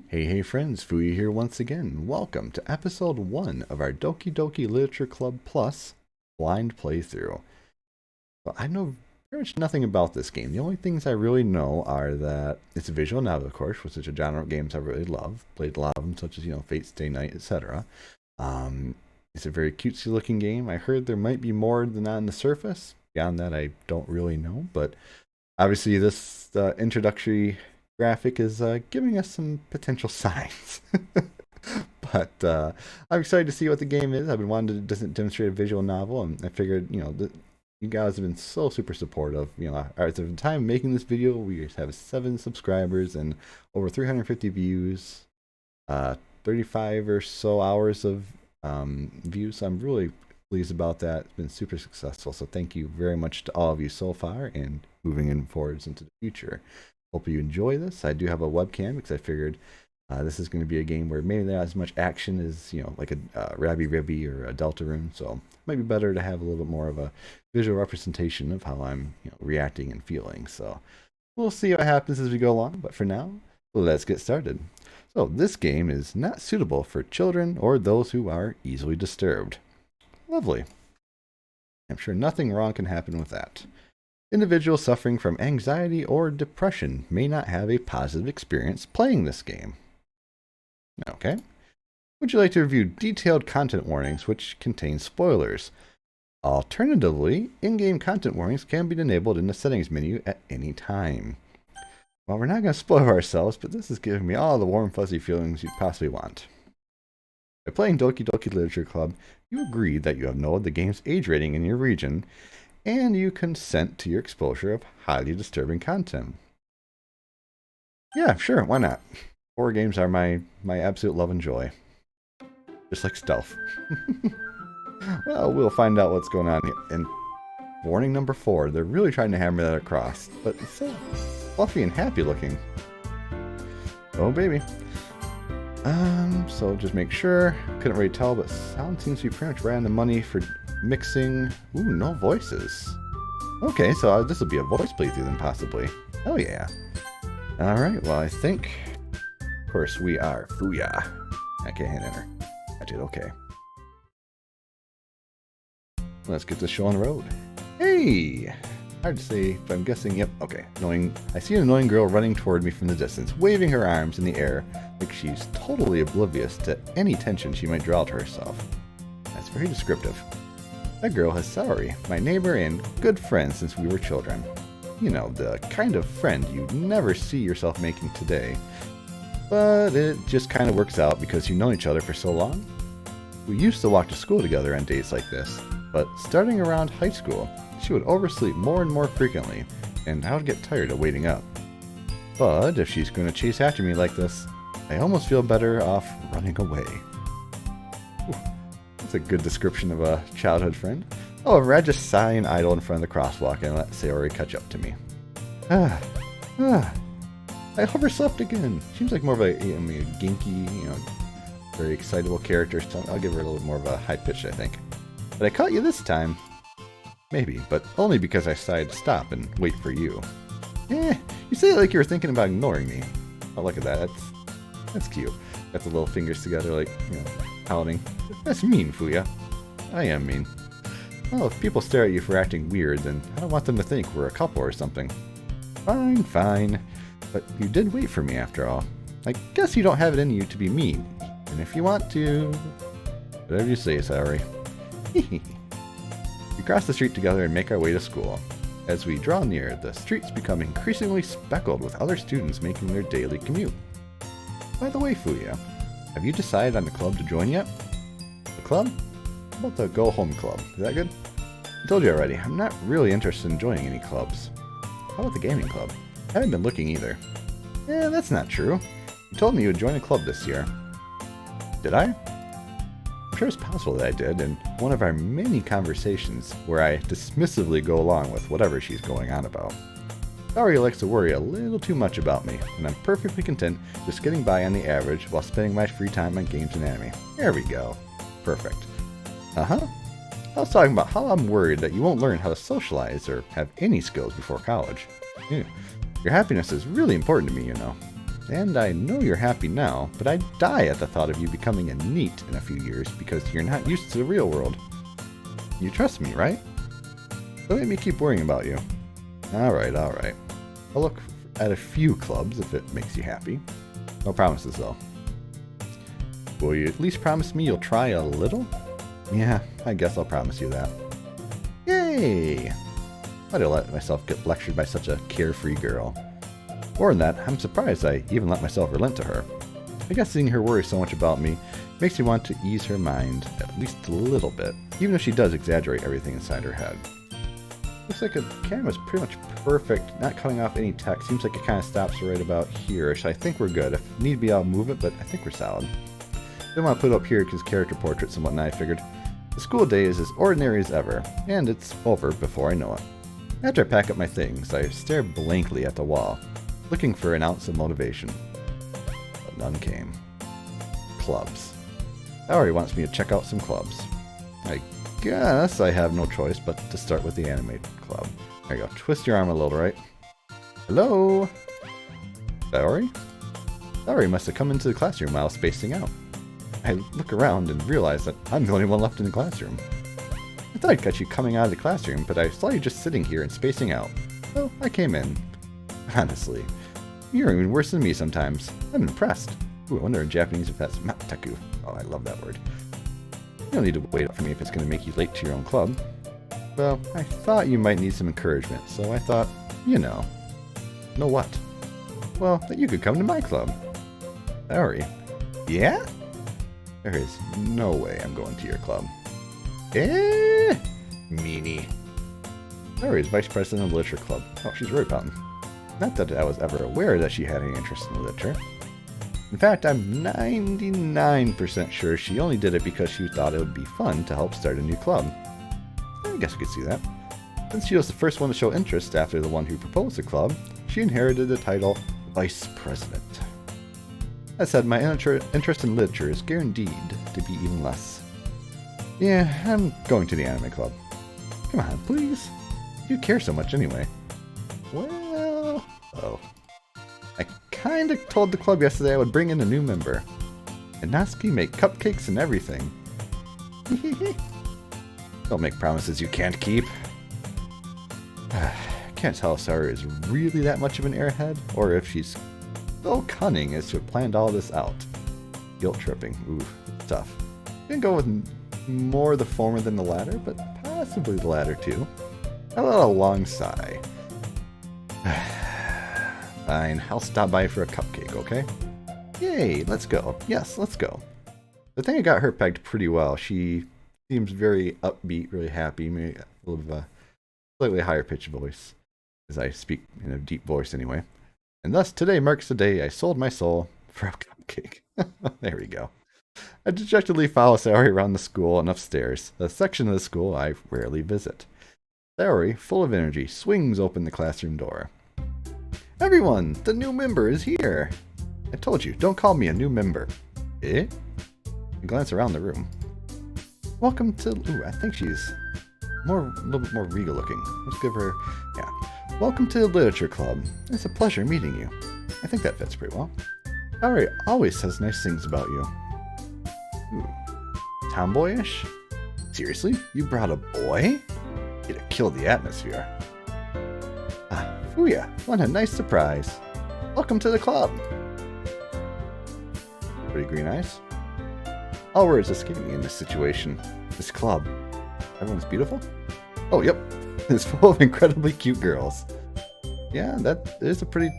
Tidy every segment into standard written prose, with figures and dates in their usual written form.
Hey friends, Fui here once again. Welcome to episode 1 of our Doki Doki Literature Club Plus blind playthrough. Well, I know pretty much nothing about this game. The only things I really know are that it's a visual novel, of course, which is a genre of games I really love. Played a lot of them, such as, Fate Stay Night, etc. It's a very cutesy looking game. I heard there might be more than that on the surface. Beyond that, I don't really know, but obviously this introductory graphic is giving us some potential signs. But I'm excited to see what the game is. I've been wanting to demonstrate a visual novel, and I figured, you guys have been so super supportive. At the time of making this video, we have 7 subscribers and over 350 views, 35 or so hours of views. So I'm really pleased about that. It's been super successful. So thank you very much to all of you so far and moving in forwards into the future. Hope you enjoy this. I do have a webcam because I figured this is going to be a game where maybe not as much action as, like a Rabby Ribby or a Deltarune. So it might be better to have a little bit more of a visual representation of how I'm reacting and feeling. So we'll see what happens as we go along. But for now, let's get started. So this game is not suitable for children or those who are easily disturbed. Lovely. I'm sure nothing wrong can happen with that. Individuals suffering from anxiety or depression may not have a positive experience playing this game. Okay. Would you like to review detailed content warnings which contain spoilers? Alternatively, in-game content warnings can be enabled in the settings menu at any time. Well, we're not going to spoil ourselves, but this is giving me all the warm fuzzy feelings you'd possibly want. By playing Doki Doki Literature Club, you agree that you have known the game's age rating in your region, and you consent to your exposure of highly disturbing content. Yeah, sure, why not? Horror games are my absolute love and joy. Just like stealth. Well, we'll find out what's going on here. And warning number 4, they're really trying to hammer that across, but it's so fluffy and happy looking. Oh baby. So just make sure. Couldn't really tell, but sound seems to be pretty much right on the money for mixing. Ooh, no voices. Okay, so this will be a voice playthrough then, possibly. Oh yeah. Alright, well I think, of course, we are Fuya. I can't hit enter. I did okay. Let's get this show on the road. Hey! Hard to say, but I'm guessing, yep, okay. I see an annoying girl running toward me from the distance, waving her arms in the air like she's totally oblivious to any tension she might draw to herself. That's very descriptive. That girl has Saori, my neighbor and good friend since we were children. You know, the kind of friend you'd never see yourself making today. But it just kind of works out because you've known each other for so long. We used to walk to school together on dates like this, but starting around high school, she would oversleep more and more frequently, and I would get tired of waiting up. But if she's going to chase after me like this, I almost feel better off running away. That's a good description of a childhood friend. However, I just sigh and idle in front of the crosswalk and let Saori catch up to me. I overslept again. Seems like more of a ginky, very excitable character. So I'll give her a little more of a high pitch, I think. But I caught you this time. Maybe, but only because I decided to stop and wait for you. You say it like you were thinking about ignoring me. Oh, look at that. That's cute. Got the little fingers together, like, pouting. That's mean, Fuya. I am mean. Well, if people stare at you for acting weird, then I don't want them to think we're a couple or something. Fine. But you did wait for me after all. I guess you don't have it in you to be mean. And if you want to... Whatever you say, Saori. We cross the street together and make our way to school. As we draw near, the streets become increasingly speckled with other students making their daily commute. By the way, Fuya, have you decided on the club to join yet? The club? How about the Go Home Club? Is that good? I told you already, I'm not really interested in joining any clubs. How about the gaming club? I haven't been looking either. That's not true. You told me you would join a club this year. Did I? I'm sure it's possible that I did, in one of our many conversations where I dismissively go along with whatever she's going on about. Saori likes to worry a little too much about me, and I'm perfectly content just getting by on the average while spending my free time on games and anime. There we go. Perfect. I was talking about how I'm worried that you won't learn how to socialize or have any skills before college. Your happiness is really important to me, and I know you're happy now, but I'd die at the thought of you becoming a NEET in a few years because you're not used to the real world. You trust me, right? Don't let me keep worrying about you. Alright, alright. I'll look at a few clubs if it makes you happy. No promises, though. Will you at least promise me you'll try a little? Yeah, I guess I'll promise you that. Yay! Why'd I let myself get lectured by such a carefree girl? More than that, I'm surprised I even let myself relent to her. I guess seeing her worry so much about me makes me want to ease her mind at least a little bit, even if she does exaggerate everything inside her head. Looks like the camera's pretty much perfect, not cutting off any text. Seems like it kind of stops right about here, so I think we're good. If need be, I'll move it, but I think we're solid. Didn't want to put it up here because character portraits and whatnot, I figured. The school day is as ordinary as ever, and it's over before I know it. After I pack up my things, I stare blankly at the wall, looking for an ounce of motivation. But none came. Clubs. Saori wants me to check out some clubs. I guess I have no choice but to start with the anime club. There you go. Twist your arm a little, right? Hello? Saori? Saori must have come into the classroom while spacing out. I look around and realize that I'm the only one left in the classroom. I thought I'd catch you coming out of the classroom, but I saw you just sitting here and spacing out. So I came in. Honestly, you're even worse than me sometimes. I'm impressed. Ooh, I wonder in Japanese if that's mataku. Oh, I love that word. You don't need to wait up for me if it's going to make you late to your own club. Well, I thought you might need some encouragement, so I thought, you know. Know what? Well, that you could come to my club. Saori. Yeah? There is no way I'm going to your club. Meanie. Saori is vice president of the literature club. Oh, she's really pouting. Not that I was ever aware that she had any interest in literature. In fact, I'm 99% sure she only did it because she thought it would be fun to help start a new club. I guess we could see that. Since she was the first one to show interest after the one who proposed the club, she inherited the title Vice President. That said, my interest in literature is guaranteed to be even less. Yeah, I'm going to the anime club. Come on, please. You care so much anyway. Well... Oh. I kinda told the club yesterday I would bring in a new member. And Natsuki make cupcakes and everything. Don't make promises you can't keep. Can't tell if Saori is really that much of an airhead, or if she's so cunning as to have planned all this out. Guilt tripping. Ooh, tough. Gonna go with more the former than the latter, but possibly the latter too. I let a long sigh. Fine, I'll stop by for a cupcake, okay? Yay, let's go. Yes, let's go. I think I got her pegged pretty well. She seems very upbeat, really happy, maybe a little bit of a slightly higher pitched voice, as I speak in a deep voice anyway. And thus, today marks the day I sold my soul for a cupcake. There we go. I dejectedly follow Saori around the school and upstairs, a section of the school I rarely visit. Saori, full of energy, swings open the classroom door. Everyone, the new member is here. I told you, don't call me a new member. Eh? I glance around the room. Welcome to... Ooh, I think she's a little bit more regal looking. Let's give her... Yeah. Welcome to the literature club. It's a pleasure meeting you. I think that fits pretty well. Saori always says nice things about you. Ooh. Tomboyish? Seriously? You brought a boy? You'd have killed the atmosphere. Ah, Fuya, what a nice surprise. Welcome to the club. Pretty green eyes. All words escape me in this situation. This club. Everyone's beautiful? Oh, yep. It's full of incredibly cute girls. Yeah, that is a pretty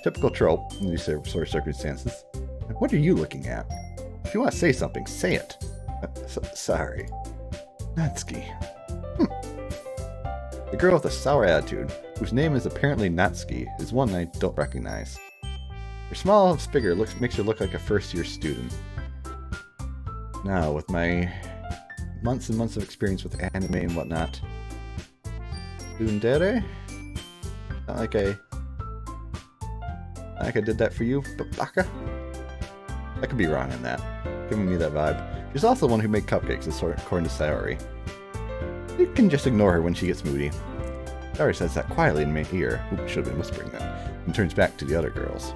typical trope in these sort of circumstances. What are you looking at? If you want to say something, say it. Sorry. Natsuki. The girl with a sour attitude, whose name is apparently Natsuki, is one I don't recognize. Her small figure makes her look like a first-year student. Now, with my months and months of experience with anime and whatnot, Tsundere? Not like I did that for you, Baka? I could be wrong on that. Giving me that vibe. She's also the one who made cupcakes, according to Saori. You can just ignore her when she gets moody. Saori says that quietly in my ear. Oop, should have been whispering that. And turns back to the other girls.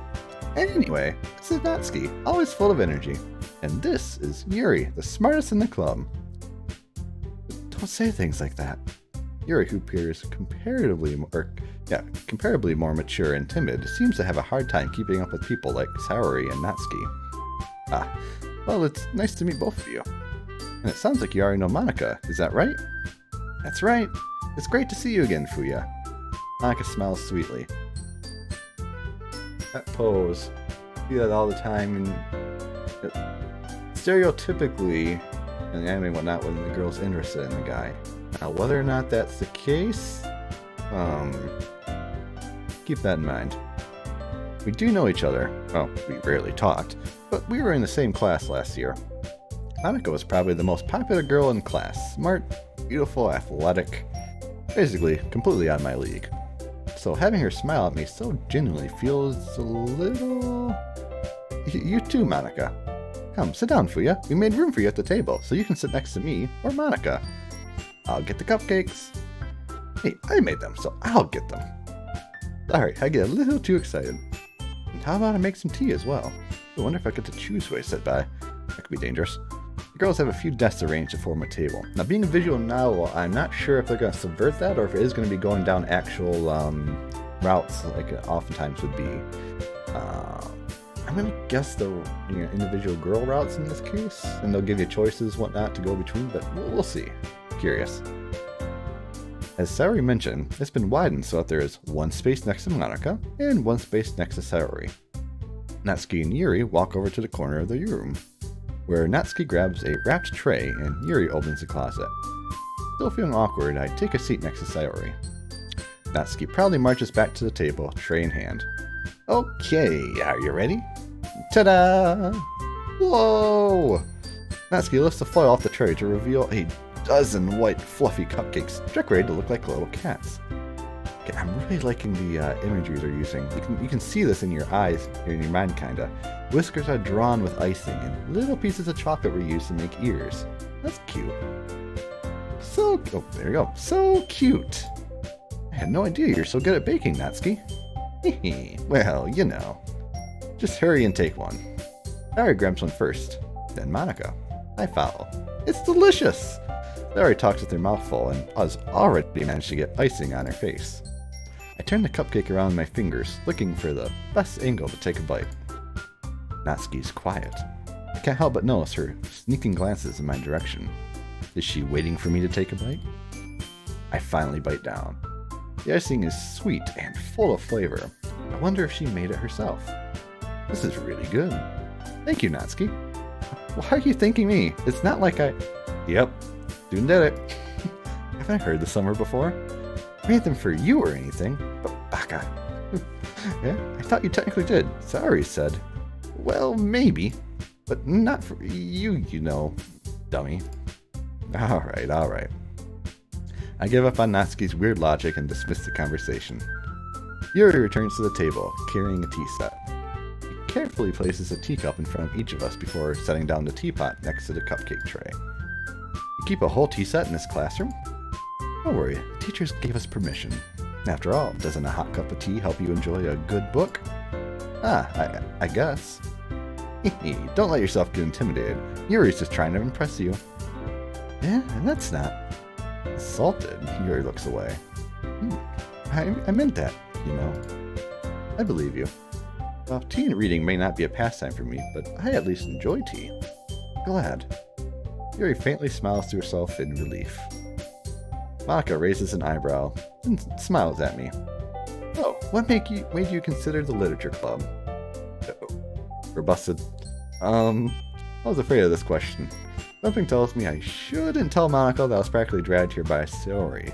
Anyway, this is Natsuki, always full of energy. And this is Yuri, the smartest in the club. Don't say things like that. Yuri, who appears comparably more mature and timid, seems to have a hard time keeping up with people like Saori and Natsuki. Well, it's nice to meet both of you. And it sounds like you already know Monika, is that right? That's right. It's great to see you again, Fuya. Monika smiles sweetly. That pose. I see that all the time, and stereotypically, in the anime and whatnot, when the girl's interested in the guy. Now, whether or not that's the case, keep that in mind. We do know each other. Well, we rarely talked, but we were in the same class last year. Monika was probably the most popular girl in class. Smart, beautiful, athletic, basically completely out of my league. So having her smile at me so genuinely feels a little... You too, Monika. Come, sit down, Fuya. We made room for you at the table, so you can sit next to me or Monika. I'll get the cupcakes. Hey, I made them, so I'll get them. Sorry, I get a little too excited. And how about I make some tea as well? I wonder if I get to choose who I sit by. That could be dangerous. The girls have a few desks arranged to form a table. Now, being a visual novel, I'm not sure if they're going to subvert that or if it is going to be going down actual routes like it oftentimes would be. I'm going to guess the individual girl routes in this case, and they'll give you choices, whatnot, to go between, but we'll see. Curious. As Saori mentioned, it's been widened so that there is one space next to Monika and one space next to Saori. Natsuki and Yuri walk over to the corner of the room, where Natsuki grabs a wrapped tray and Yuri opens the closet. Still feeling awkward, I take a seat next to Saori. Natsuki proudly marches back to the table, tray in hand. Okay, are you ready? Ta-da! Whoa! Natsuki lifts the foil off the tray to reveal a dozen white, fluffy cupcakes, decorated to look like little cats. Okay, I'm really liking the imagery they're using. You can see this in your eyes, in your mind, kinda. Whiskers are drawn with icing, and little pieces of chocolate were used to make ears. That's cute. Oh, there you go. So cute. I had no idea you're so good at baking, Natsuki. Well, you know. Just hurry and take one. Saori grabs one first, then Monika. I follow. It's delicious! Saori talks with her mouth full and has already managed to get icing on her face. I turn the cupcake around in my fingers, looking for the best angle to take a bite. Natsuki's quiet. I can't help but notice her sneaking glances in my direction. Is she waiting for me to take a bite? I finally bite down. The icing is sweet and full of flavor. I wonder if she made it herself. This is really good. Thank you, Natsuki. Why are you thanking me? It's not like I... Yep, soon did it. Haven't I heard this somewhere before? I made them for you or anything, but baka. Yeah, I thought you technically did. Saori said. Well, maybe, but not for you, you know, dummy. Alright. I give up on Natsuki's weird logic and dismiss the conversation. Yuri returns to the table, carrying a tea set. He carefully places a teacup in front of each of us before setting down the teapot next to the cupcake tray. You keep a whole tea set in this classroom? Don't worry, the teachers gave us permission. After all, doesn't a hot cup of tea help you enjoy a good book? I guess. Don't let yourself get intimidated. Yuri's just trying to impress you. Yeah, that's not... Insulted, Yuri looks away. I meant that, you know. I believe you. Well, tea and reading may not be a pastime for me, but I at least enjoy tea. Glad. Yuri faintly smiles to herself in relief. Monika raises an eyebrow and smiles at me. Oh, what made you consider the literature club? Robusted. I was afraid of this question. Something tells me I shouldn't tell Monika that I was practically dragged here by Saori.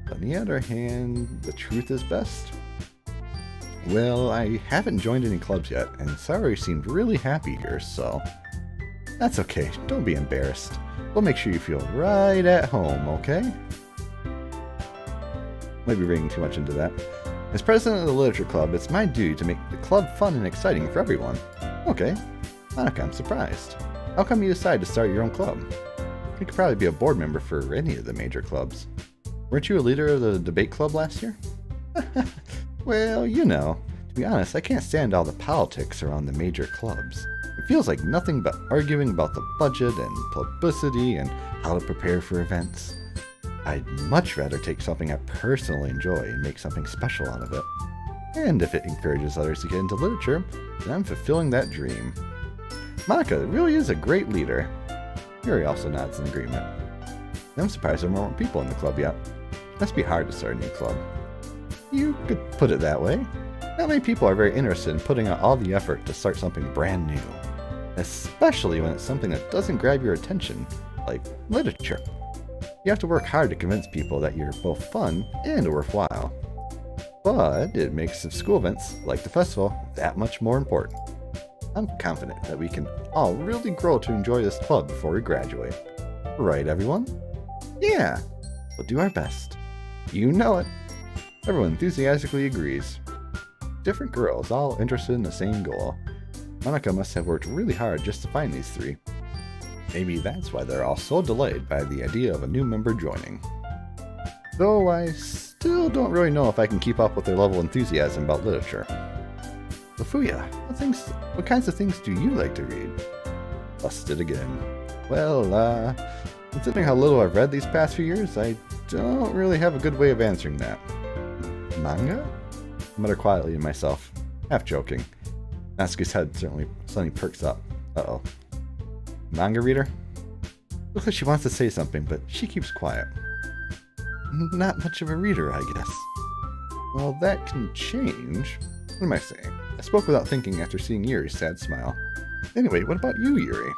On the other hand, the truth is best. Well, I haven't joined any clubs yet, and Saori seemed really happy here, so... That's okay, don't be embarrassed. We'll make sure you feel right at home, okay? Might be reading too much into that. As president of the Literature Club, it's my duty to make the club fun and exciting for everyone. Okay. Monika, I'm surprised. How come you decided to start your own club? You could probably be a board member for any of the major clubs. Weren't you a leader of the debate club last year? Well, you know. To be honest, I can't stand all the politics around the major clubs. It feels like nothing but arguing about the budget and publicity and how to prepare for events. I'd much rather take something I personally enjoy and make something special out of it. And if it encourages others to get into literature, then I'm fulfilling that dream. Monica really is a great leader. Yuri also nods in agreement. I'm surprised there are more people in the club yet. It must be hard to start a new club. You could put it that way. Not many people are very interested in putting out all the effort to start something brand new. Especially when it's something that doesn't grab your attention, like literature. You have to work hard to convince people that you're both fun and worthwhile. But it makes school events, like the festival, that much more important. I'm confident that we can all really grow to enjoy this club before we graduate. Right, everyone? Yeah, we'll do our best. You know it. Everyone enthusiastically agrees. Different girls, all interested in the same goal. Monica must have worked really hard just to find these three. Maybe that's why they're all so delighted by the idea of a new member joining. Though I still don't really know if I can keep up with their level of enthusiasm about literature. So Fuya, what kinds of things do you like to read? Busted again. Well, considering how little I've read these past few years, I don't really have a good way of answering that. Manga? I mutter quietly to myself, half joking. Natsuki's head suddenly perks up. Uh-oh. Manga reader? Looks like she wants to say something, but she keeps quiet. Not much of a reader, I guess. Well, that can change. What am I saying? I spoke without thinking after seeing Yuri's sad smile. Anyway, what about you, Yuri?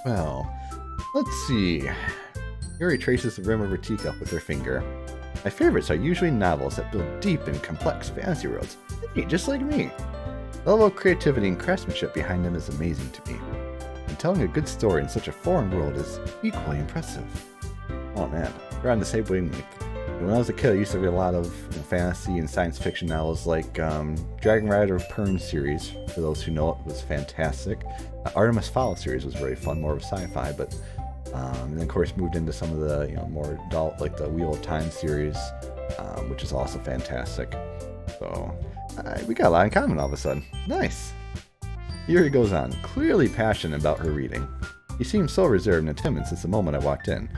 Well, let's see. Yuri traces the rim of her teacup with her finger. My favorites are usually novels that build deep and complex fantasy worlds. Hey, just like me. The level of creativity and craftsmanship behind them is amazing to me. And telling a good story in such a foreign world is equally impressive. Oh man, we're on the same wavelength. When I was a kid, I used to read a lot of fantasy and science fiction novels like Dragon Rider Pern series. For those who know it, was fantastic. Artemis Fowl series was very fun, more of sci-fi, but and then of course moved into some of the more adult, like the Wheel of Time series, which is also fantastic. So we got a lot in common all of a sudden. Nice. Yuri goes on, clearly passionate about her reading. She seems so reserved and timid since the moment I walked in,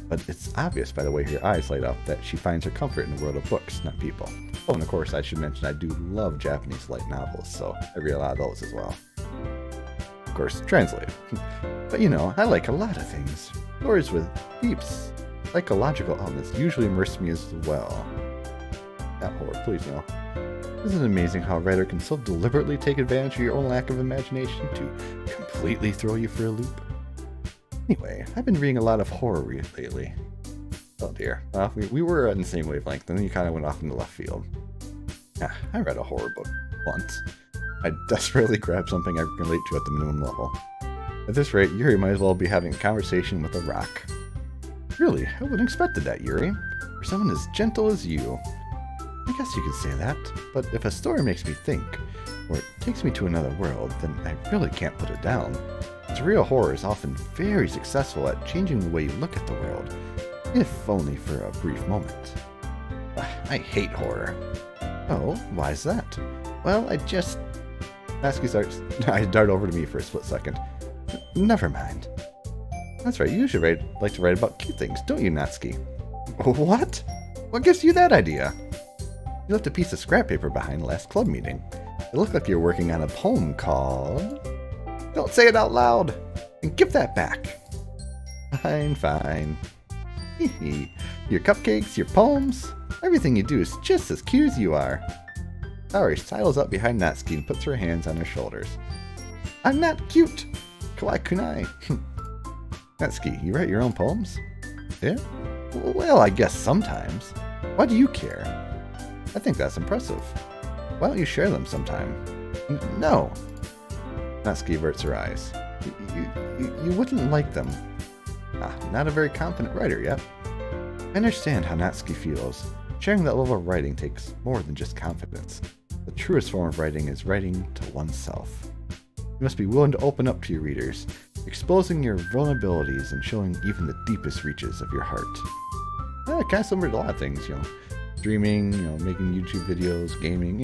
but it's obvious by the way her eyes light up that she finds her comfort in the world of books, not people. Oh, and of course I should mention I do love Japanese light novels, so I read a lot of those as well. Of course, translated. But I like a lot of things. Stories with deep psychological elements usually immerse me as well. Not horror, please no. Isn't it amazing how a writer can so deliberately take advantage of your own lack of imagination to completely throw you for a loop? Anyway, I've been reading a lot of horror lately. Oh dear. We were on the same wavelength, and then you kind of went off into left field. Yeah, I read a horror book once. I desperately grabbed something I can relate to at the minimum level. At this rate, Yuri might as well be having a conversation with a rock. Really, I wouldn't have expected that, Yuri. For someone as gentle as you. I guess you could say that, but if a story makes me think, or it takes me to another world, then I really can't put it down. Surreal horror is often very successful at changing the way you look at the world, if only for a brief moment. I hate horror. Oh, why is that? Well, Natsuki I dart over to me for a split second. Never mind. That's right, you should like to write about cute things, don't you, Natsuki? What? What gives you that idea? You left a piece of scrap paper behind the last club meeting. It looked like you were working on a poem called... Don't say it out loud! And give that back! Fine. Your cupcakes, your poems, everything you do is just as cute as you are. Saori sidles up behind Natsuki and puts her hands on her shoulders. I'm not cute! Kawaii kunai! Natsuki, you write your own poems? Yeah? Well, I guess sometimes. Why do you care? I think that's impressive. Why don't you share them sometime? No! Natsuki averts her eyes. You wouldn't like them. Not a very confident writer yet. I understand how Natsuki feels. Sharing that level of writing takes more than just confidence. The truest form of writing is writing to oneself. You must be willing to open up to your readers, exposing your vulnerabilities and showing even the deepest reaches of your heart. Kind of similar to a lot of things, streaming, making YouTube videos, gaming,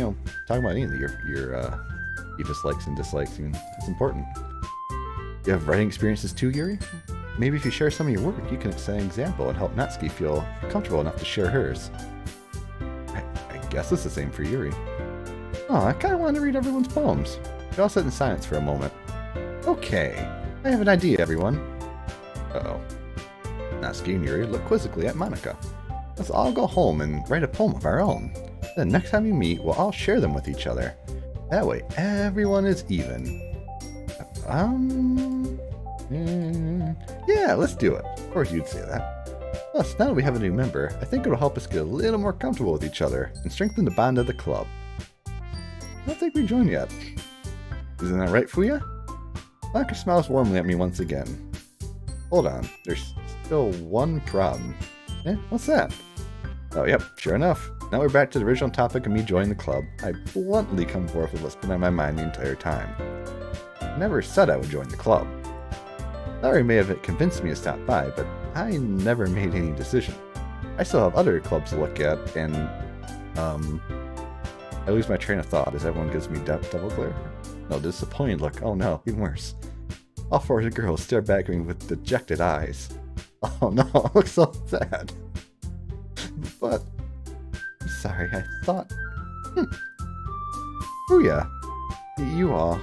talking about anything, your dislikes and dislikes, even. It's important. You have writing experiences too, Yuri? Maybe if you share some of your work, you can set an example and help Natsuki feel comfortable enough to share hers. I guess it's the same for Yuri. Oh, I kind of wanted to read everyone's poems. We all sit in silence for a moment. Okay, I have an idea, everyone. Uh-oh. Natsuki and Yuri look quizzically at Monica. Let's all go home and write a poem of our own. Then next time we meet, we'll all share them with each other. That way, everyone is even. Yeah, let's do it. Of course you'd say that. Plus, now that we have a new member, I think it'll help us get a little more comfortable with each other and strengthen the bond of the club. I don't think we joined yet. Isn't that right, Fuya? Monica smiles warmly at me once again. Hold on, there's still one problem. What's that? Oh, yep, sure enough. Now we're back to the original topic of me joining the club. I bluntly come forth with what's been on my mind the entire time. I never said I would join the club. Larry may have convinced me to stop by, but I never made any decision. I still have other clubs to look at, and I lose my train of thought as everyone gives me double glare. No, disappointed look. Oh no, even worse. All four of the girls stare back at me with dejected eyes. Oh no, it looks so sad. But I'm sorry, I thought. Oh yeah, you all.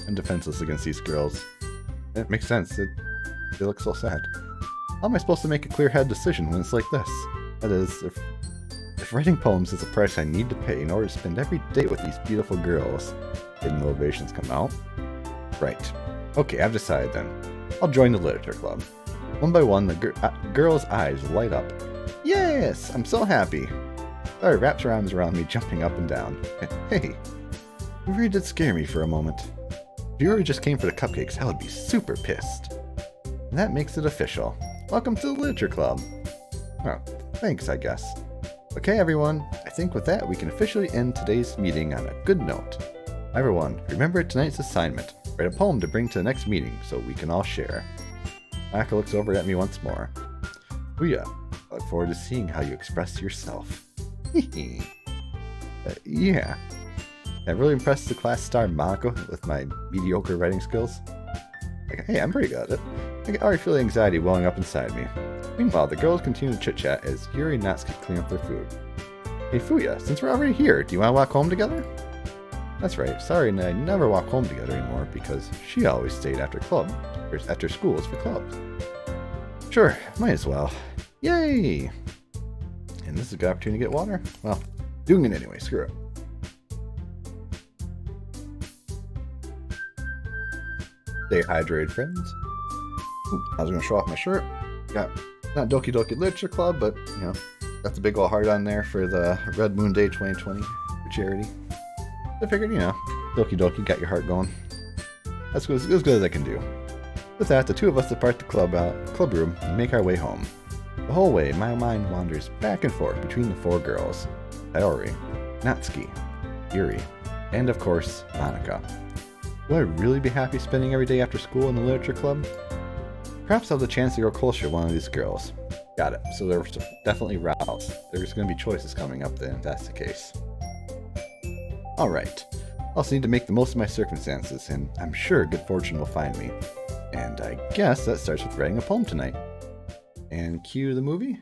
I'm defenseless against these girls. It makes sense. They look so sad. How am I supposed to make a clear-headed decision when it's like this? That is, if writing poems is the price I need to pay in order to spend every day with these beautiful girls, hidden motivations come out. Right. Okay, I've decided then. I'll join the literature club. One by one, the girls' eyes light up. Yes! I'm so happy! Larry wraps her arms around me, jumping up and down. Hey, you really did scare me for a moment. If you really just came for the cupcakes, I would be super pissed. And that makes it official. Welcome to the literature club. Oh, thanks, I guess. Okay, everyone. I think with that, we can officially end today's meeting on a good note. Everyone, remember tonight's assignment. Write a poem to bring to the next meeting so we can all share. Maka looks over at me once more. Fuya, I look forward to seeing how you express yourself. Yeah. I really impressed the class star Mako with my mediocre writing skills. Like, hey, I'm pretty good at it. I can already feel the anxiety welling up inside me. Meanwhile, the girls continue to chit-chat as Yuri and Natsuki clean up their food. Hey Fuya, since we're already here, do you want to walk home together? That's right, Sari and I never walk home together anymore because she always stayed after schools for clubs. Sure, might as well. Yay! And this is a good opportunity to get water? Well, doing it anyway, screw it. Stay hydrated, friends. Ooh, I was going to show off my shirt. Got not Doki Doki Literature Club, but, got the big old heart on there for the Red Moon Day 2020 for charity. I figured, Doki Doki got your heart going. That's as good as I can do. With that, the two of us depart the club room and make our way home. The whole way, my mind wanders back and forth between the four girls. Kaori, Natsuki, Yuri, and of course, Monica. Will I really be happy spending every day after school in the literature club? Perhaps I'll have the chance to grow closer to one of these girls. Got it. So there's definitely routes. There's going to be choices coming up then, if that's the case. Alright. I also need to make the most of my circumstances, and I'm sure good fortune will find me. And I guess that starts with writing a poem tonight. And cue the movie?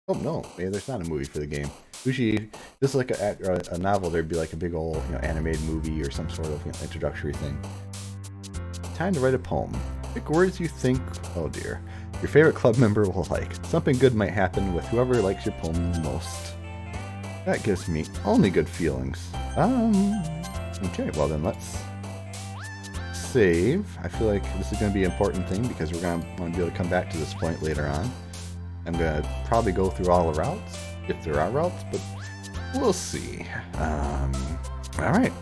Oh no, maybe there's not a movie for the game. Usually, this is like a novel, there'd be like a big old animated movie or some sort of introductory thing. Time to write a poem. Pick words you think, oh dear, your favorite club member will like. Something good might happen with whoever likes your poem the most. That gives me only good feelings. Okay, well then let's save. I feel like this is going to be an important thing because we're going to want to be able to come back to this point later on. I'm going to probably go through all the routes, if there are routes, but we'll see. Alright,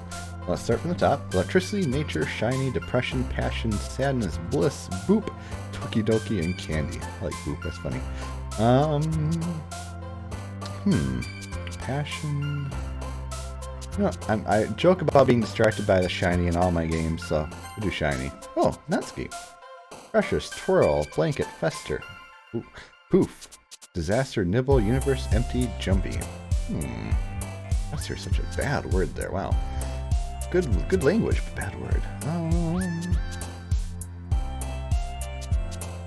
let's start from the top. Electricity, nature, shiny, depression, passion, sadness, bliss, boop, Doki Doki, and candy. I like boop, that's funny. Passion. I joke about being distracted by the shiny in all my games, so we'll do shiny. Oh, Natsuki. Precious, twirl, blanket, fester. Ooh, poof. Disaster, nibble, universe, empty, jumpy. That's here such a bad word there. Wow. Good language, but bad word.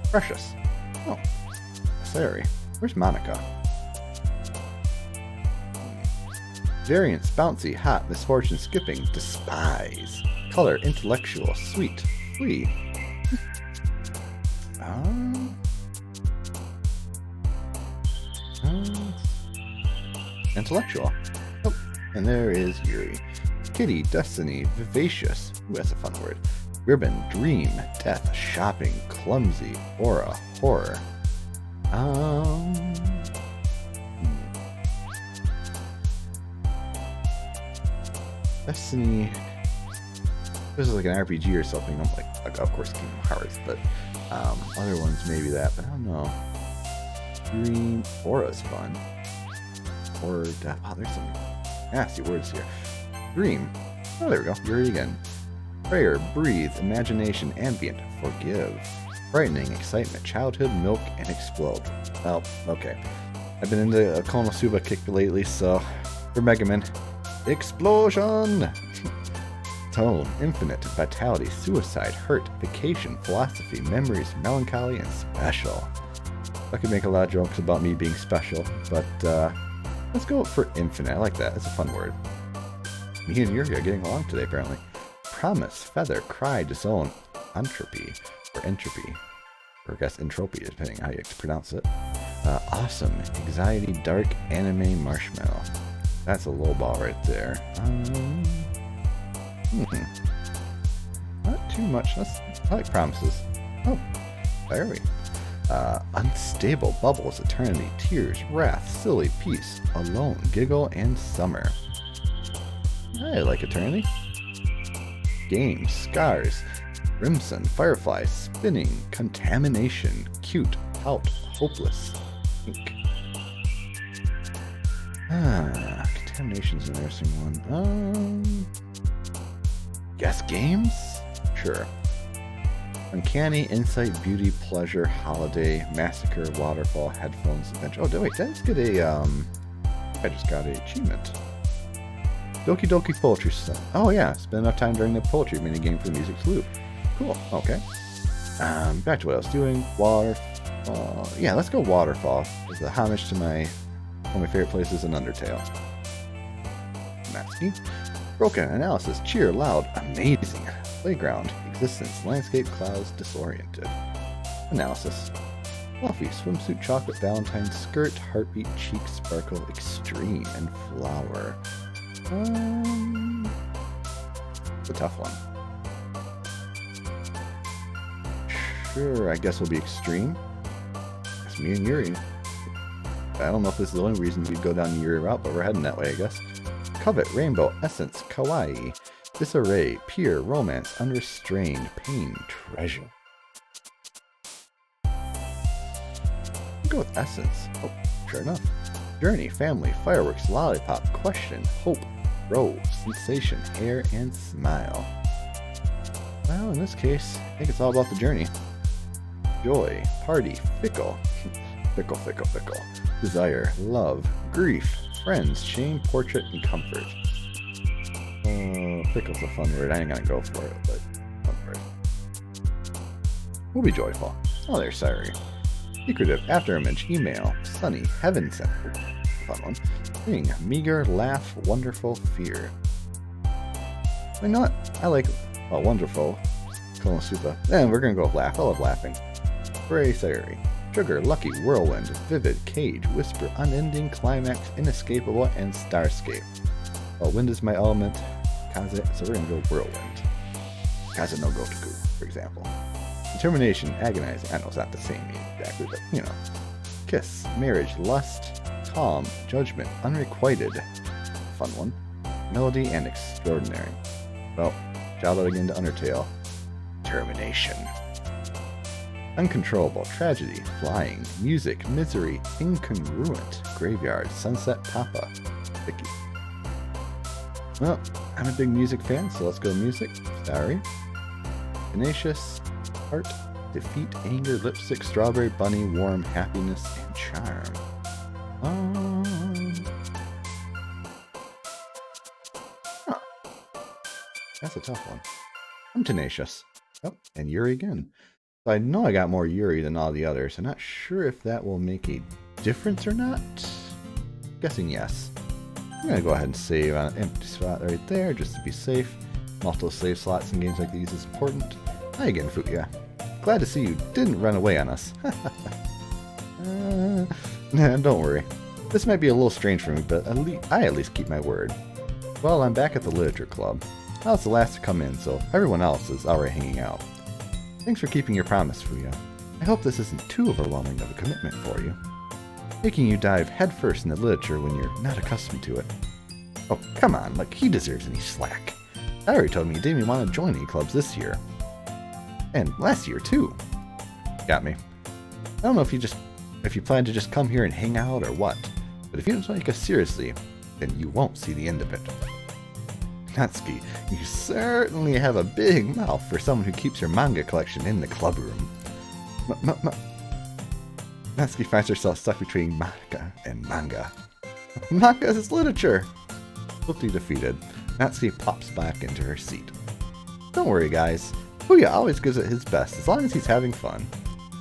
Precious. Oh. Sorry. Where's Monica? Variance, bouncy, hot, misfortune, skipping, despise. Color, intellectual, sweet, flee. Intellectual. Oh, and there is Yuri. Kitty, destiny, vivacious. Ooh, that's a fun word. Ribbon, dream, death, shopping, clumsy, aura, horror. Destiny. This is like an RPG or something. I'm like of course, Kingdom Hearts, but other ones maybe that. But I don't know. Dream, aura's fun. Horror, death. Oh, there's some nasty words here. Dream. Oh, there we go. Yuri again. Prayer, breathe, imagination, ambient, forgive. Frightening, excitement, childhood, milk, and explode. Well, okay. I've been into a Konosuba kick lately, so for Mega Man, explosion! Tone, infinite, vitality, suicide, hurt, vacation, philosophy, memories, melancholy, and special. I could make a lot of jokes about me being special, but let's go for infinite. I like that. It's a fun word. Me and Yuri are getting along today, apparently. Promise, feather, cry, disown, entropy, or entropy, or I guess entropy, depending on how you pronounce it. Awesome, anxiety, dark, anime, marshmallow. That's a low ball right there. Not too much. I like promises. Oh, there we go. Unstable, bubbles, eternity, tears, wrath, silly, peace, alone, giggle, and summer. I like eternity. Game, scars, crimson, firefly, spinning, contamination, cute, pout, hopeless, pink. Contamination's an interesting one. Guess games? Sure. Uncanny, insight, beauty, pleasure, holiday, massacre, waterfall, headphones, adventure. Oh, wait, did I just get I just got an achievement. Doki Doki Poetry Slam. Oh yeah, spend enough time during the poetry minigame for the music to loop. Cool, okay. Back to what I was doing. Waterfall. Yeah, let's go Waterfall. It's a homage to one of my favorite places in Undertale. Masking. Broken, analysis, cheer, loud, amazing. Playground, existence, landscape, clouds, disoriented. Analysis. Fluffy, swimsuit, chocolate, Valentine's, skirt, heartbeat, cheek, sparkle, extreme, and flower. It's a tough one. Sure, I guess we'll be extreme. It's me and Yuri. I don't know if this is the only reason we'd go down the Yuri route, but we're heading that way, I guess. Covet, rainbow, essence, kawaii, disarray, pure, romance, unrestrained, pain, treasure. We'll go with essence. Oh, sure enough. Journey, family, fireworks, lollipop, question, hope, rose, sensation, hair, and smile. Well, in this case, I think it's all about the journey. Joy, party, fickle. Fickle, fickle, fickle. Desire, love, grief, friends, shame, portrait, and comfort. Fickle's a fun word. I ain't gonna go for it, but fun word. We'll be joyful. Oh, there's Siri. Secretive, afterimage, email, sunny, heaven sent. Fun one. Thing, meager, laugh, wonderful, fear. Why not? I like, wonderful. Konosuba. And we're gonna go with laugh. I love laughing. Hooray, Sayuri. Sugar, lucky, whirlwind, vivid, cage, whisper, unending, climax, inescapable, and starscape. Well, wind is my element. Kaze, so we're gonna go whirlwind. Kaze no Gotoku, for example. Determination, agonizing. I know it's not the same exactly, but you know. Kiss, marriage, lust, calm, judgment, unrequited. Fun one. Melody and extraordinary. Well, shout out again to Undertale. Termination. Uncontrollable, tragedy, flying, music, misery, incongruent, graveyard, sunset, papa, Vicky. Well, I'm a big music fan, so let's go music. Sorry. Tenacious, heart, Defeat, anger, lipstick, strawberry bunny, warm, happiness, and charm. Huh. That's a tough one. I'm tenacious. Oh, and Yuri again. So I know I got more Yuri than all the others. I'm not sure if that will make a difference or not. Guessing yes. I'm going to go ahead and save on an empty spot right there just to be safe. Multiple save slots in games like these is important. Hi again, Fuya. Glad to see you didn't run away on us. Nah, don't worry. This might be a little strange for me, but I at least keep my word. Well, I'm back at the Literature Club. I was the last to come in, so everyone else is already hanging out. Thanks for keeping your promise, Fuya. I hope this isn't too overwhelming of a commitment for you. Making you dive headfirst into literature when you're not accustomed to it. Oh, come on, like he deserves any slack. Sayori told me you didn't even want to join any clubs this year. And last year, too. Got me. I don't know if you plan to just come here and hang out or what, but if you don't take us seriously, then you won't see the end of it. Natsuki, you certainly have a big mouth for someone who keeps your manga collection in the club room. Natsuki finds herself stuck between manga and manga. Manga is literature! Swiftly defeated, Natsuki pops back into her seat. Don't worry, guys. Fuya always gives it his best as long as he's having fun.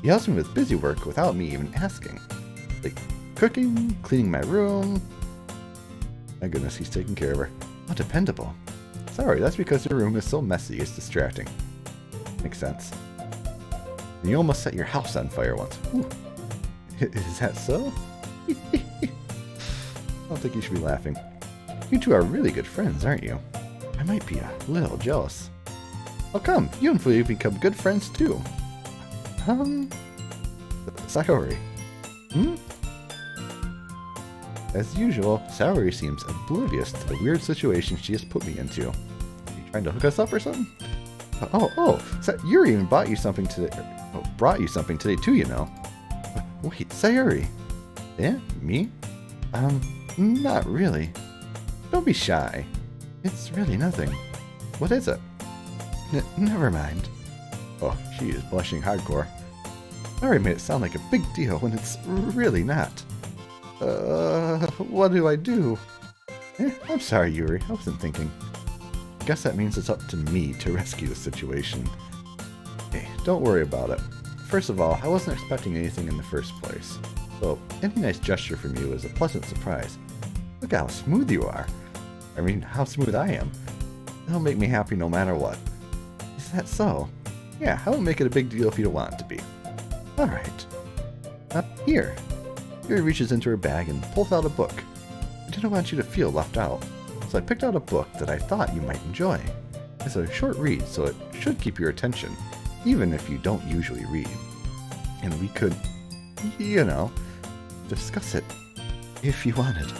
He helps me with busy work without me even asking. Like cooking, cleaning my room. My goodness, he's taking care of her. How dependable. Sorry, that's because your room is so messy it's distracting. Makes sense. You almost set your house on fire once. Whew. Is that so? I don't think you should be laughing. You two are really good friends, aren't you? I might be a little jealous. Oh come, you and Fuya become good friends too. Sayori. As usual, Sayori seems oblivious to the weird situation she has put me into. Are you trying to hook us up or something? Yuri even brought you something today too, you know. Wait, Sayori. Yeah, me? Not really. Don't be shy. It's really nothing. What is it? Never mind. Oh, she is blushing hardcore. Sayori made it sound like a big deal when it's really not. What do I do? I'm sorry, Yuri. I wasn't thinking. Guess that means it's up to me to rescue the situation. Hey, don't worry about it. First of all, I wasn't expecting anything in the first place. So, any nice gesture from you is a pleasant surprise. Look how smooth you are. I mean, how smooth I am. It'll make me happy no matter what. Is that so? Yeah, I won't make it a big deal if you don't want it to be. Alright. Here. Yuri reaches into her bag and pulls out a book. I didn't want you to feel left out, so I picked out a book that I thought you might enjoy. It's a short read, so it should keep your attention, even if you don't usually read. And we could, you know, discuss it, if you wanted.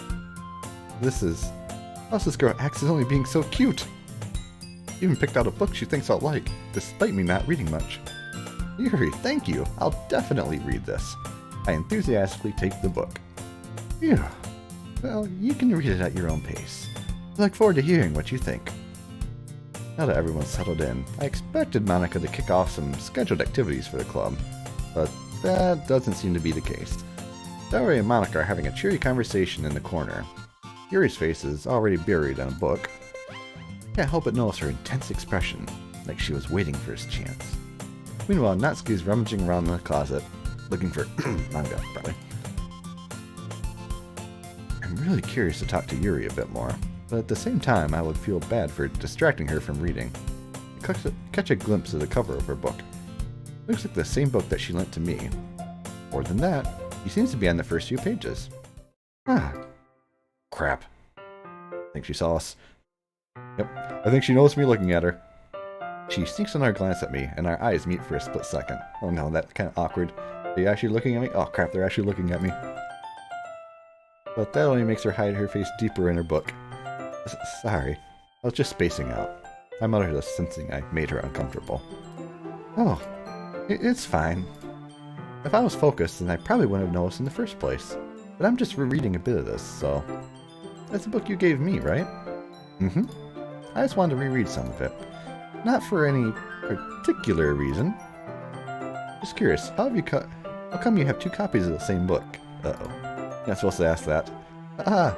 How's this girl accidentally being so cute? Even picked out a book she thinks I'll like, despite me not reading much. Yuri, thank you. I'll definitely read this. I enthusiastically take the book. Phew. Well, you can read it at your own pace. I look forward to hearing what you think. Now that everyone's settled in, I expected Monica to kick off some scheduled activities for the club, but that doesn't seem to be the case. Sayori and Monica are having a cheery conversation in the corner. Yuri's face is already buried in a book. Can't help but notice her intense expression, like she was waiting for his chance. Meanwhile, Natsuki's rummaging around in the closet, looking for manga, probably. I'm really curious to talk to Yuri a bit more, but at the same time I would feel bad for distracting her from reading. I catch a glimpse of the cover of her book. Looks like the same book that she lent to me. More than that, he seems to be on the first few pages. Crap. I think she saw us. Yep, I think she knows me looking at her. She sneaks another glance at me, and our eyes meet for a split second. Oh no, that's kind of awkward. Are you actually looking at me? Oh crap, they're actually looking at me. But that only makes her hide her face deeper in her book. Sorry, I was just spacing out. My mother was sensing I made her uncomfortable. Oh, it's fine. If I was focused, then I probably wouldn't have noticed in the first place. But I'm just rereading a bit of this, so... That's the book you gave me, right? Mm-hmm. I just wanted to reread some of it. Not for any particular reason. Just curious, how come you have two copies of the same book? Uh-oh. You're not supposed to ask that. Ah!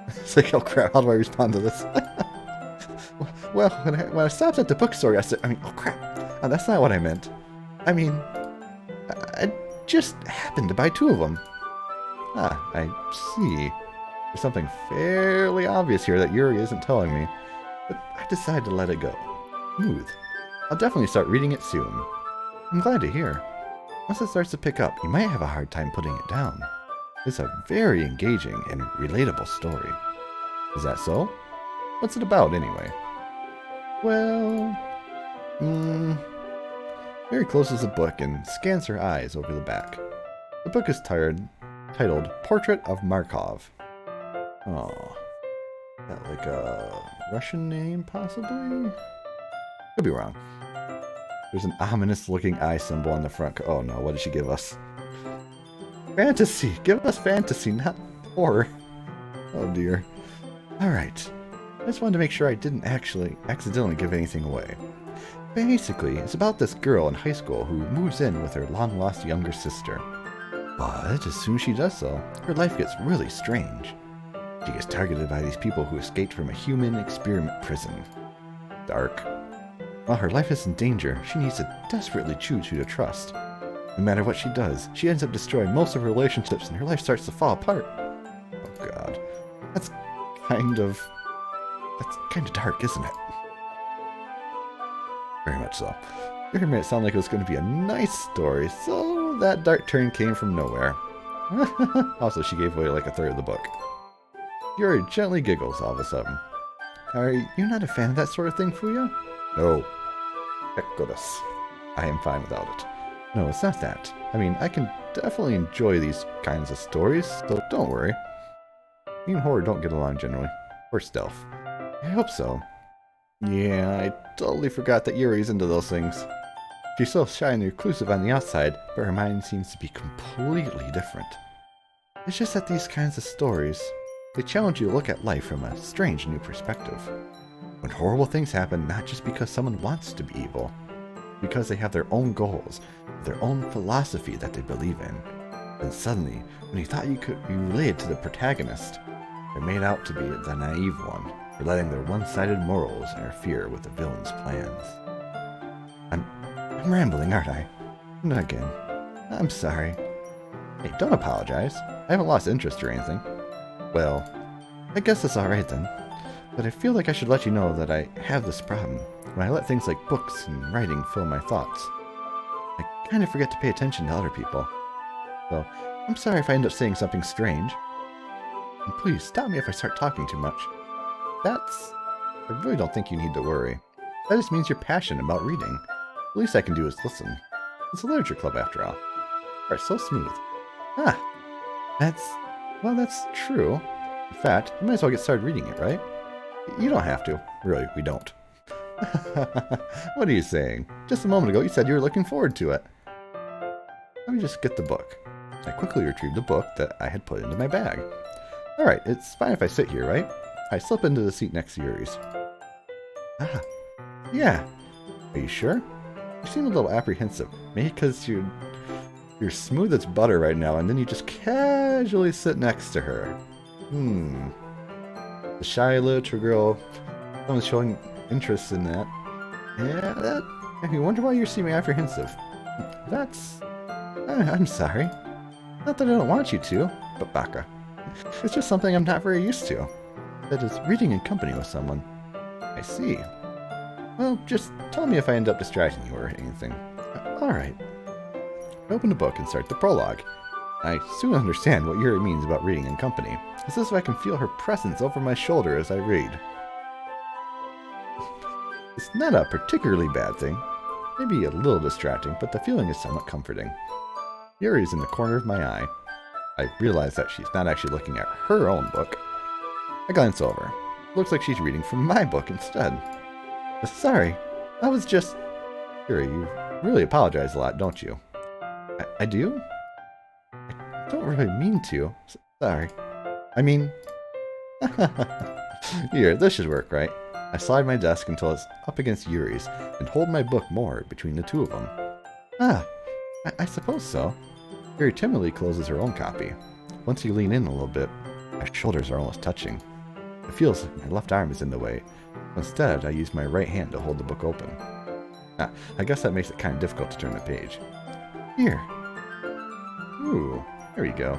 It's like, oh crap, how do I respond to this? Well, when I stopped at the bookstore, oh crap, oh, that's not what I meant. I mean, I just happened to buy two of them. Ah, I see. There's something fairly obvious here that Yuri isn't telling me, but I decided to let it go. Smooth. I'll definitely start reading it soon. I'm glad to hear. Once it starts to pick up, you might have a hard time putting it down. It's a very engaging and relatable story. Is that so? What's it about, anyway? Well... Mary closes the book and scans her eyes over the back. The book is titled Portrait of Markov. Oh. Is that like a Russian name, possibly? Could be wrong. There's an ominous-looking eye symbol on the front. Oh no, what did she give us? Fantasy! Give us fantasy, not horror. Oh dear. Alright. I just wanted to make sure I didn't actually accidentally give anything away. Basically, it's about this girl in high school who moves in with her long-lost younger sister. But as soon as she does so, her life gets really strange. She gets targeted by these people who escaped from a human experiment prison. Dark. While her life is in danger, she needs to desperately choose who to trust. No matter what she does, she ends up destroying most of her relationships and her life starts to fall apart. Oh god. That's kind of dark, isn't it? Very much so. You made it sound like it was going to be a nice story, so that dark turn came from nowhere. Also, she gave away like a third of the book. Yuri gently giggles all of a sudden. Are you not a fan of that sort of thing, Fuya? No. Heck goodness. I am fine without it. No, it's not that. I mean, I can definitely enjoy these kinds of stories, so don't worry. Me and horror don't get along generally. Or stealth. I hope so. Yeah, I totally forgot that Yuri's into those things. She's so shy and reclusive on the outside, but her mind seems to be completely different. It's just that these kinds of stories, they challenge you to look at life from a strange new perspective. When horrible things happen, not just because someone wants to be evil, because they have their own goals, their own philosophy that they believe in. Then suddenly, when you thought you could be related to the protagonist, they're made out to be the naive one, letting their one-sided morals interfere with the villain's plans. I'm rambling, aren't I? Not again. I'm sorry. Hey, don't apologize. I haven't lost interest or anything. Well, I guess that's alright then. But I feel like I should let you know that I have this problem. When I let things like books and writing fill my thoughts, I kind of forget to pay attention to other people. So, I'm sorry if I end up saying something strange. And please, stop me if I start talking too much. I really don't think you need to worry. That just means you're passionate about reading. The least I can do is listen. It's a literature club after all. You're so smooth. Ah, that's true. In fact, you might as well get started reading it, right? You don't have to. Really, we don't. What are you saying? Just a moment ago you said you were looking forward to it. Let me just get the book. I quickly retrieved the book that I had put into my bag. Alright, it's fine if I sit here, right? I slip into the seat next to Yuri's. Ah, yeah. Are you sure? You seem a little apprehensive. Maybe because you're smooth as butter right now, and then you just casually sit next to her. The shy literature girl. Someone's showing interest in that. Yeah, I wonder why you're seeming apprehensive. I'm sorry. Not that I don't want you to, but Baka. It's just something I'm not very used to. That is, reading in company with someone. I see. Well, just tell me if I end up distracting you or anything. Alright. I open the book and start the prologue. I soon understand what Yuri means about reading in company. It's as if I can feel her presence over my shoulder as I read. It's not a particularly bad thing. Maybe a little distracting, but the feeling is somewhat comforting. Yuri's in the corner of my eye. I realize that she's not actually looking at her own book. I glance over. Looks like she's reading from my book instead. Sorry, I was just... Yuri, you really apologize a lot, don't you? I do? I don't really mean to. Sorry. I mean... Here, this should work, right? I slide my desk until it's up against Yuri's and hold my book more between the two of them. Ah, I suppose so. Yuri timidly closes her own copy. Once you lean in a little bit, my shoulders are almost touching. It feels like my left arm is in the way. Instead, I use my right hand to hold the book open. I guess that makes it kind of difficult to turn the page. Here. Ooh, there we go.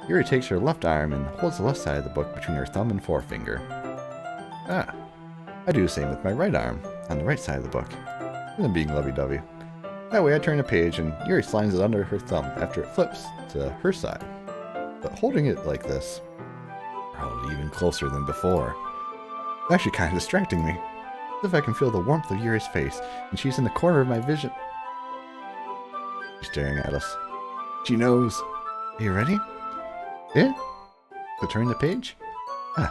Yuri takes her left arm and holds the left side of the book between her thumb and forefinger. I do the same with my right arm, on the right side of the book. And then being lovey-dovey. That way I turn a page and Yuri slides it under her thumb after it flips to her side. But holding it like this, probably even closer than before, it's actually kind of distracting me. As if I can feel the warmth of Yuri's face, and she's in the corner of my vision. She's staring at us. She knows. Are you ready? Yeah? To turn the page?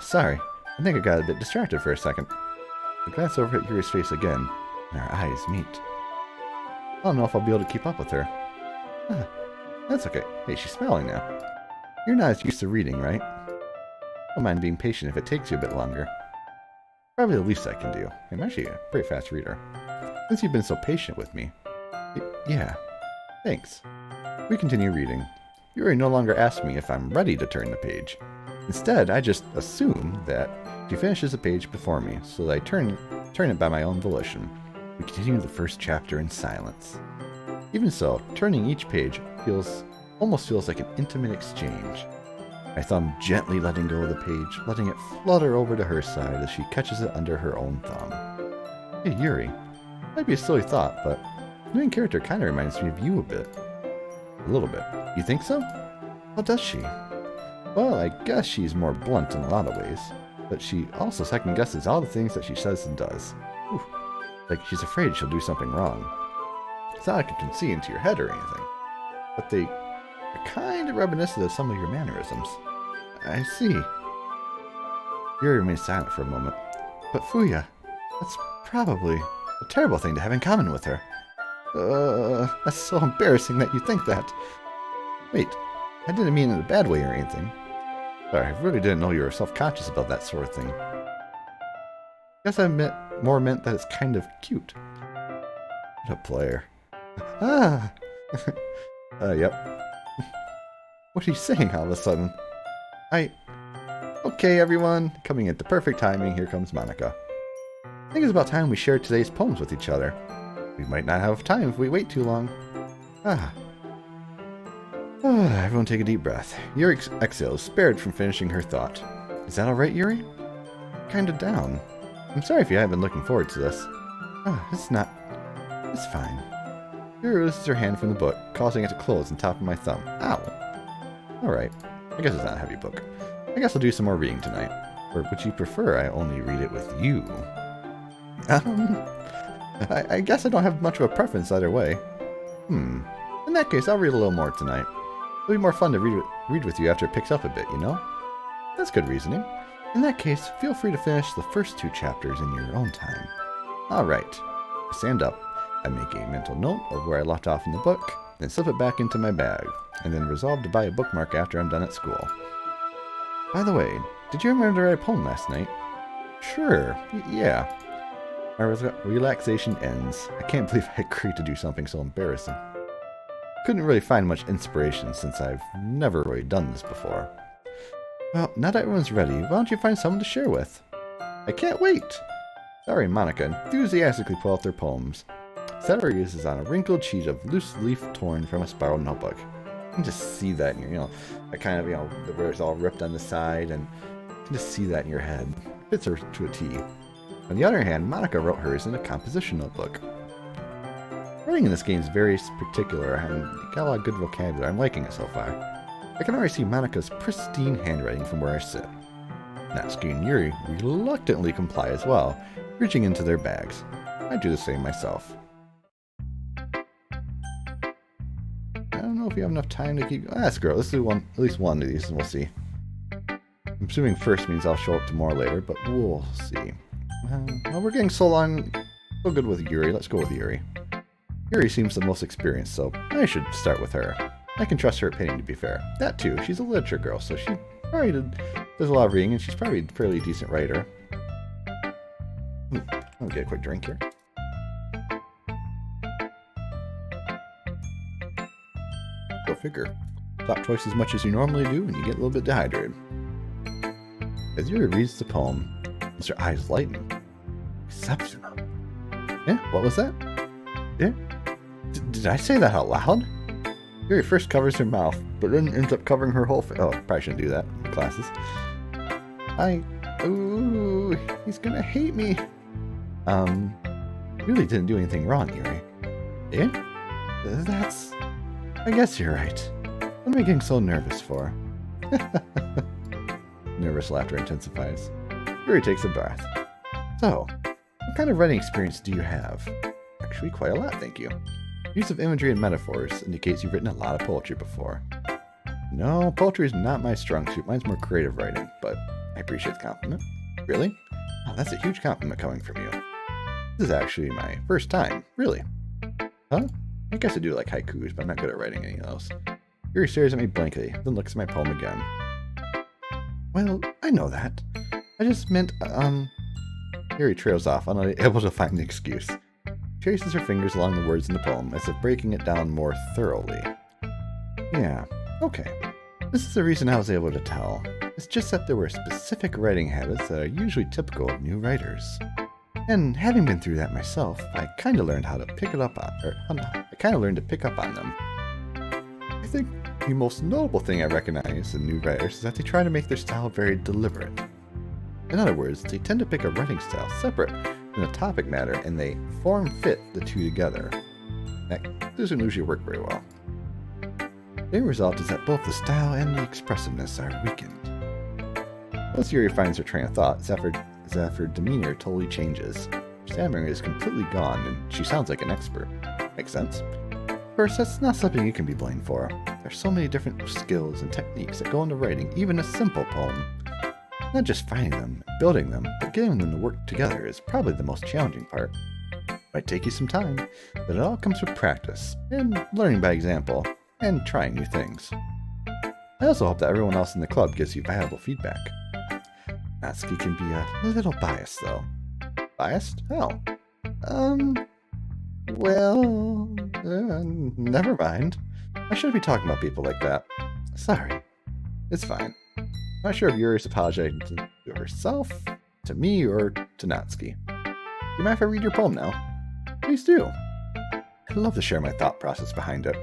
Sorry. I think I got a bit distracted for a second. I glance over at Yuri's face again, and our eyes meet. I don't know if I'll be able to keep up with her. That's okay. Hey, she's smiling now. You're not as used to reading, right? Don't mind being patient if it takes you a bit longer. Probably the least I can do. I'm actually a pretty fast reader. Since you've been so patient with me. Yeah. Thanks. We continue reading. Yuri no longer asks me if I'm ready to turn the page. Instead, I just assume that she finishes the page before me, so that I turn it by my own volition. We continue the first chapter in silence. Even so, turning each page almost feels like an intimate exchange. My thumb gently letting go of the page, letting it flutter over to her side as she catches it under her own thumb. Hey, Yuri. Might be a silly thought, but the main character kind of reminds me of you a bit. A little bit. You think so? How does she? Well, I guess she's more blunt in a lot of ways, but she also second-guesses all the things that she says and does. Oof. Like she's afraid she'll do something wrong. It's not like I can see into your head or anything, but they are kind of reminiscent of some of your mannerisms. I see. Yuri remains silent for a moment. But Fuya, that's probably a terrible thing to have in common with her. That's so embarrassing that you think that. Wait, I didn't mean it in a bad way or anything. Sorry, I really didn't know you were self-conscious about that sort of thing. Guess I meant that it's kind of cute. What a player. Yep. What are you saying all of a sudden? Okay, everyone. Coming at the perfect timing, here comes Monica. I think it's about time we shared today's poems with each other. We might not have time if we wait too long. Everyone take a deep breath. Yuri exhales, spared from finishing her thought. Is that alright, Yuri? Kinda down. I'm sorry if you haven't been looking forward to this. It's fine. Yuri releases her hand from the book, causing it to close on top of my thumb. Ow! Alright. I guess it's not a heavy book. I guess I'll do some more reading tonight. Or would you prefer I only read it with you? I guess I don't have much of a preference either way. In that case, I'll read a little more tonight. It'll be more fun to read with you after it picks up a bit, you know? That's good reasoning. In that case, feel free to finish the first 2 chapters in your own time. Alright. I stand up. I make a mental note of where I left off in the book, then slip it back into my bag, and then resolve to buy a bookmark after I'm done at school. By the way, did you remember to write a poem last night? Sure, yeah. My relaxation ends. I can't believe I agreed to do something so embarrassing. Couldn't really find much inspiration since I've never really done this before. Well, now that everyone's ready, why don't you find someone to share with? I can't wait! Sarah and Monica enthusiastically pull out their poems. Sarah uses on a wrinkled sheet of loose leaf torn from a spiral notebook. You can just see that in your, that kind of, where it's all ripped on the side, and you can just see that in your head. It fits her to a T. On the other hand, Monica wrote hers in a composition notebook. Writing in this game is very particular, and got a lot of good vocabulary. I'm liking it so far. I can already see Monica's pristine handwriting from where I sit. Natsuki and Yuri reluctantly comply as well, reaching into their bags. I do the same myself. I don't know if you have enough time to keep... screw it. Let's do at least one of these, and we'll see. I'm assuming first means I'll show up to more later, but we'll see. Well, we're getting so good with Yuri. Let's go with Yuri. Yuri seems the most experienced, so I should start with her. I can trust her opinion, to be fair. That too, she's a literature girl, so she probably does a lot of reading, and she's probably a fairly decent writer. I'll get a quick drink here. Go figure. Stop twice as much as you normally do, and you get a little bit dehydrated. As Yuri reads the poem, her eyes lighten. Exceptional. Yeah, what was that? Yeah? Did I say that out loud? Yuri first covers her mouth, but then ends up covering her whole face. Oh, probably shouldn't do that in classes. Ooh, he's gonna hate me. Really didn't do anything wrong, Yuri. Eh? I guess you're right. What am I getting so nervous for? Nervous laughter intensifies. Yuri takes a breath. So, what kind of writing experience do you have? Actually, quite a lot, thank you. Use of imagery and metaphors indicates you've written a lot of poetry before. No, poetry is not my strong suit. Mine's more creative writing, but I appreciate the compliment. Really? Oh, that's a huge compliment coming from you. This is actually my first time. Really? Huh? I guess I do like haikus, but I'm not good at writing any of those. Yuri stares at me blankly, then looks at my poem again. Well, I know that. I just meant, Yuri trails off, unable to find the excuse. Traces her fingers along the words in the poem, as if breaking it down more thoroughly. Yeah, okay. This is the reason I was able to tell. It's just that there were specific writing habits that are usually typical of new writers. And having been through that myself, I kind of learned how to pick up on them. I think the most notable thing I recognize in new writers is that they try to make their style very deliberate. In other words, they tend to pick a writing style separate from the topic matter, and they form-fit the two together. That doesn't usually work very well. The end result is that both the style and the expressiveness are weakened. Once Yuri finds her train of thought, her demeanor totally changes. Her stammering is completely gone, and she sounds like an expert. Makes sense? Of course, that's not something you can be blamed for. There's so many different skills and techniques that go into writing even a simple poem. Not just finding them, building them, but getting them to work together is probably the most challenging part. It might take you some time, but it all comes with practice, and learning by example, and trying new things. I also hope that everyone else in the club gives you valuable feedback. Natsuki can be a little biased, though. Biased? How? Never mind. I shouldn't be talking about people like that. Sorry. It's fine. Not sure if Yuri's apologizing to herself, to me, or to Natsuki. You mind if I read your poem now? Please do. I'd love to share my thought process behind it.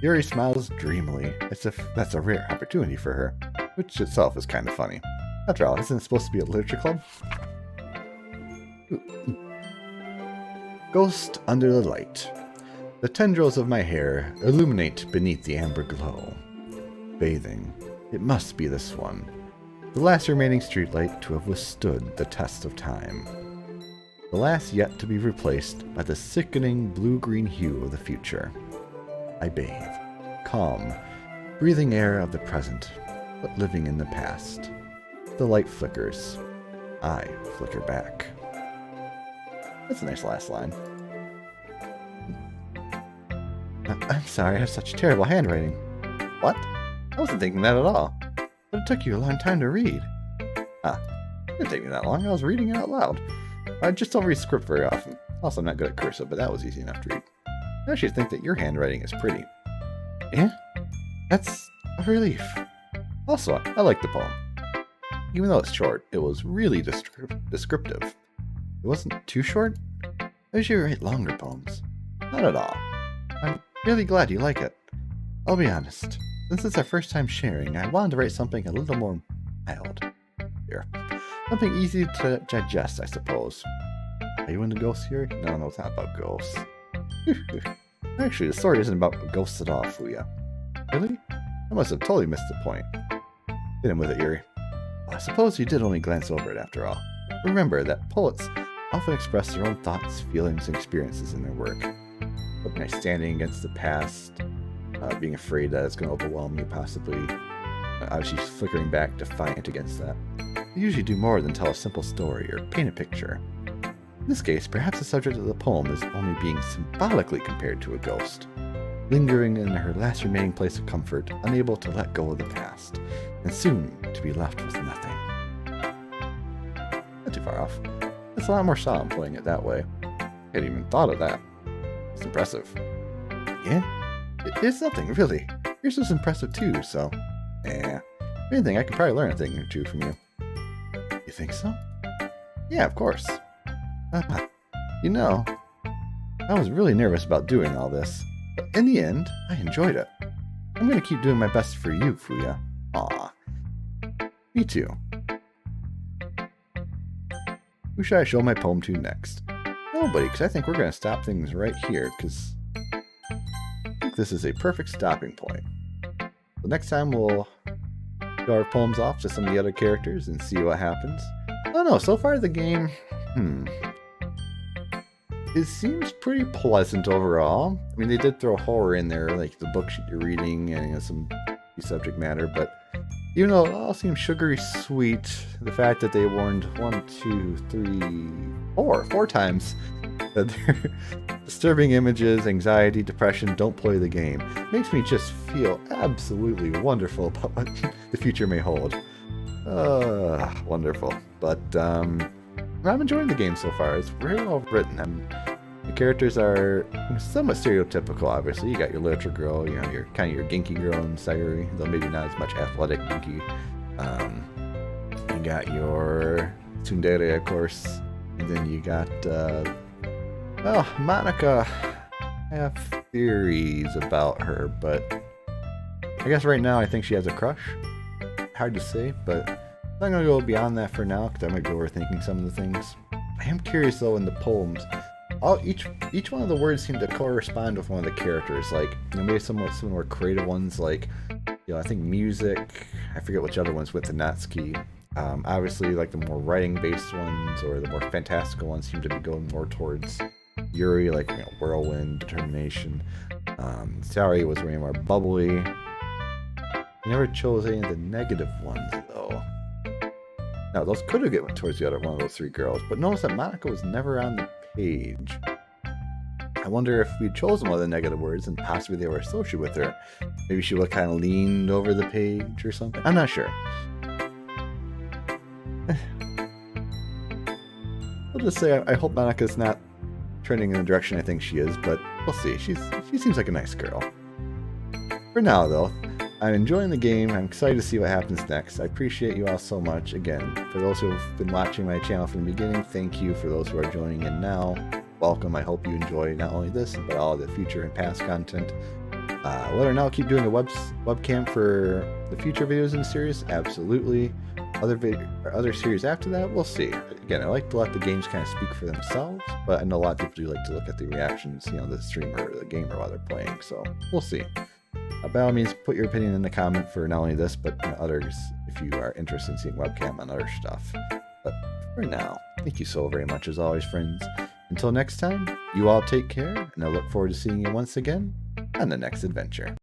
Yuri smiles dreamily, as if that's a rare opportunity for her, which itself is kind of funny. After all, isn't it supposed to be a literature club? Ghost under the light. The tendrils of my hair illuminate beneath the amber glow. Bathing. It must be this one. The last remaining streetlight to have withstood the test of time. The last yet to be replaced by the sickening blue-green hue of the future. I bathe. Calm. Breathing air of the present, but living in the past. The light flickers. I flicker back. That's a nice last line. I'm sorry, I have such terrible handwriting. What? I wasn't thinking that at all. But it took you a long time to read. Ah, it didn't take me that long. I was reading it out loud. I just don't read script very often. Also, I'm not good at cursive, but that was easy enough to read. I actually think that your handwriting is pretty. Yeah? That's a relief. Also, I like the poem. Even though it's short, it was really descriptive. It wasn't too short. I usually write longer poems. Not at all. I'm really glad you like it. I'll be honest. Since it's our first time sharing, I wanted to write something a little more mild. Here. Something easy to digest, I suppose. Are you into ghosts here? No, it's not about ghosts. Actually, the story isn't about ghosts at all, Fuya. Really? I must have totally missed the point. Hit him with it, Yuri. Well, I suppose you did only glance over it after all. Remember that poets often express their own thoughts, feelings, and experiences in their work. Something like standing against the past, being afraid that it's going to overwhelm you, possibly. Obviously, flickering back, defiant against that. They usually do more than tell a simple story or paint a picture. In this case, perhaps the subject of the poem is only being symbolically compared to a ghost, lingering in her last remaining place of comfort, unable to let go of the past, and soon to be left with nothing. Not too far off. It's a lot more solemn putting it that way. I hadn't even thought of that. It's impressive. Yeah? It's nothing, really. Yours was impressive too, so... Yeah. If anything, I could probably learn a thing or two from you. You think so? Yeah, of course. You know, I was really nervous about doing all this, but in the end, I enjoyed it. I'm gonna keep doing my best for you, Fuya. Aw. Me too. Who should I show my poem to next? Nobody, because I think we're gonna stop things right here, because I think this is a perfect stopping point. So next time we'll show our poems off to some of the other characters and see what happens. I don't know, so far the game, it seems pretty pleasant overall. I mean, they did throw horror in there, like the books you're reading and some subject matter, but even though it all seems sugary sweet, the fact that they warned 4 times that they're disturbing images, anxiety, depression, don't play the game, makes me just feel absolutely wonderful about what the future may hold. Wonderful. But I'm enjoying the game so far. It's very well written. The characters are somewhat stereotypical, obviously. You got your literature girl, you know, your kind of your Genki girl and Sayuri, though maybe not as much athletic Genki. You got your Tsundere, of course. And then you got, well, Monica. I have theories about her, but I guess right now I think she has a crush. Hard to say, but I'm not going to go beyond that for now, because I might be overthinking some of the things. I am curious, though, in the poems. Each one of the words seem to correspond with one of the characters. Like, you know, maybe some more creative ones, like, you know, I think music. I forget which other ones with the Natsuki. Obviously, like the more writing-based ones or the more fantastical ones seem to be going more towards Yuri, like, you know, whirlwind, determination. Sayuri was way more bubbly. You never chose any of the negative ones, though. Now, those could have went towards the other one of those 3 girls, but notice that Monica was never on the page. I wonder if we'd chosen one of the negative words and possibly they were associated with her. Maybe she would have kind of leaned over the page or something. I'm not sure. I'll just say I hope Monica's not trending in the direction I think she is, but we'll see. She seems like a nice girl. For now, though, I'm enjoying the game. I'm excited to see what happens next. I appreciate you all so much. Again, for those who have been watching my channel from the beginning, thank you. For those who are joining in now, welcome. I hope you enjoy not only this, but all the future and past content. Whether or not I'll keep doing a webcam for the future videos in the series, absolutely. Other series after that, we'll see. Again, I like to let the games kind of speak for themselves, but I know a lot of people do like to look at the reactions, you know, the streamer or the gamer while they're playing, so we'll see. By all means, put your opinion in the comment for not only this, but others if you are interested in seeing webcam on other stuff. But for now, thank you so very much as always, friends. Until next time, you all take care, and I look forward to seeing you once again on the next adventure.